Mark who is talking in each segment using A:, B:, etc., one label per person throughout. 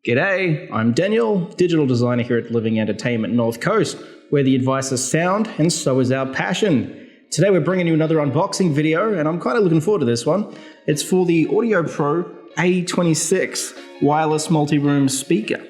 A: G'day, I'm Daniel, digital designer here at Living Entertainment North Coast, where the advice is sound and so is our passion. Today we're bringing you another unboxing video, and I'm kind of looking forward to this one. It's for the Audio Pro A26 wireless multi-room speaker.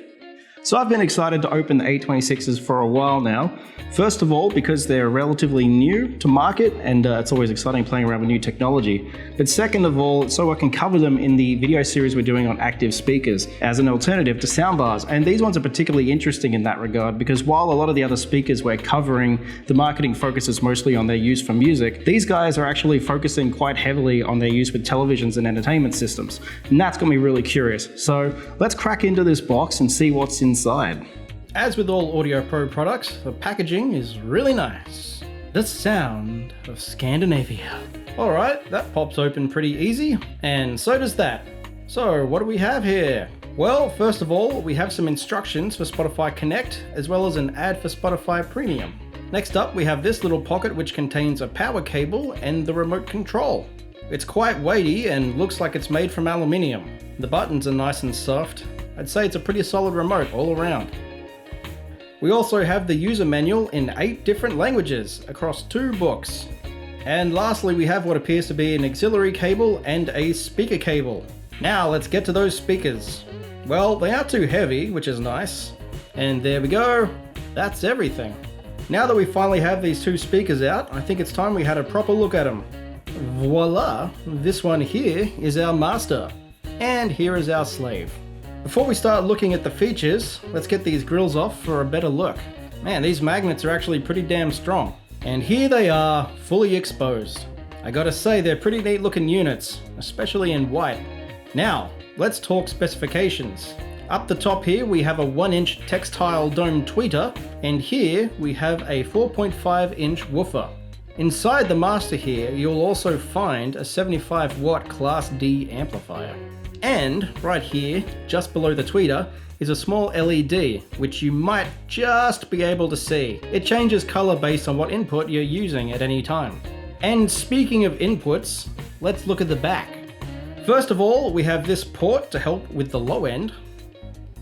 A: So I've been excited to open the A26s for a while now. First of all, because they're relatively new to market, and it's always exciting playing around with new technology. But second of all, so I can cover them in the video series we're doing on active speakers as an alternative to soundbars. And these ones are particularly interesting in that regard, because while a lot of the other speakers we're covering, the marketing focuses mostly on their use for music, these guys are actually focusing quite heavily on their use with televisions and entertainment systems. And that's got me really curious. So let's crack into this box and see what's inside.
B: As with all Audio Pro products, the packaging is really nice. The sound of Scandinavia. Alright, that pops open pretty easy, and so does that. So what do we have here? Well, first of all, we have some instructions for Spotify Connect, as well as an ad for Spotify Premium. Next up, we have this little pocket which contains a power cable and the remote control. It's quite weighty and looks like it's made from aluminium. The buttons are nice and soft. I'd say it's a pretty solid remote all around. We also have the user manual in 8 different languages across 2 books. And lastly, we have what appears to be an auxiliary cable and a speaker cable. Now let's get to those speakers. Well, they aren't too heavy, which is nice. And there we go, that's everything. Now that we finally have these 2 speakers out, I think it's time we had a proper look at them. Voila, this one here is our master. And here is our slave. Before we start looking at the features, let's get these grills off for a better look. Man, these magnets are actually pretty damn strong. And here they are, fully exposed. I gotta say, they're pretty neat looking units, especially in white. Now, let's talk specifications. Up the top here, we have a 1-inch textile dome tweeter, and here we have a 4.5-inch woofer. Inside the master here, you'll also find a 75 watt Class D amplifier. And right here, just below the tweeter, is a small LED, which you might just be able to see. It changes color based on what input you're using at any time. And speaking of inputs, let's look at the back. First of all, we have this port to help with the low end.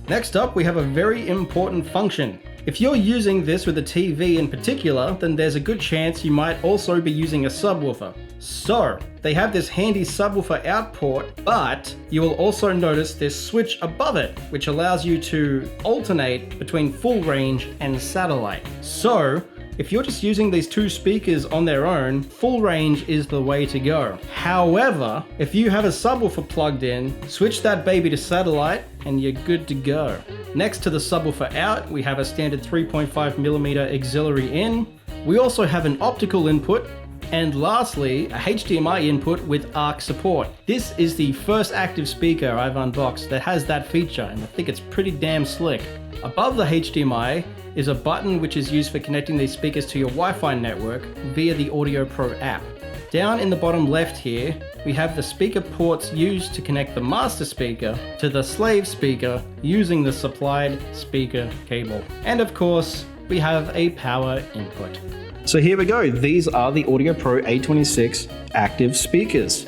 B: Next up, we have a very important function. If you're using this with a TV in particular, then there's a good chance you might also be using a subwoofer. So, they have this handy subwoofer out port, but you will also notice this switch above it, which allows you to alternate between full range and satellite. So, if you're just using these 2 speakers on their own, full range is the way to go. However, if you have a subwoofer plugged in, switch that baby to satellite and you're good to go. Next to the subwoofer out, we have a standard 3.5mm auxiliary in. We also have an optical input, and lastly, a HDMI input with ARC support. This is the first active speaker I've unboxed that has that feature, and I think it's pretty damn slick. Above the HDMI is a button which is used for connecting these speakers to your Wi-Fi network via the Audio Pro app. Down in the bottom left here, we have the speaker ports used to connect the master speaker to the slave speaker using the supplied speaker cable. And of course, we have a power input.
A: So here we go, these are the Audio Pro A26 active speakers.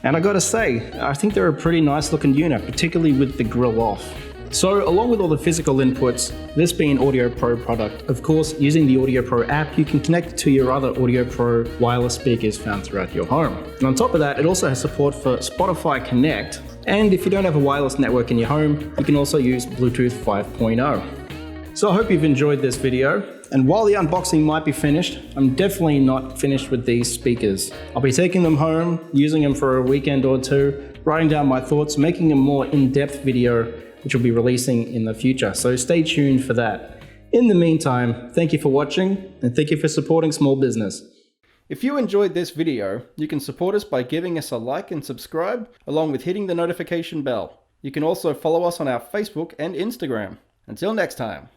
A: And I gotta say, I think they're a pretty nice looking unit, particularly with the grill off. So along with all the physical inputs, this being an Audio Pro product, of course, using the Audio Pro app, you can connect it to your other Audio Pro wireless speakers found throughout your home. And on top of that, it also has support for Spotify Connect. And if you don't have a wireless network in your home, you can also use Bluetooth 5.0. So I hope you've enjoyed this video. And while the unboxing might be finished, I'm definitely not finished with these speakers. I'll be taking them home, using them for a weekend or 2, writing down my thoughts, making a more in-depth video, which will be releasing in the future. So stay tuned for that. In the meantime, thank you for watching, and thank you for supporting small business.
B: If you enjoyed this video, you can support us by giving us a like and subscribe, along with hitting the notification bell. You can also follow us on our Facebook and Instagram. Until next time.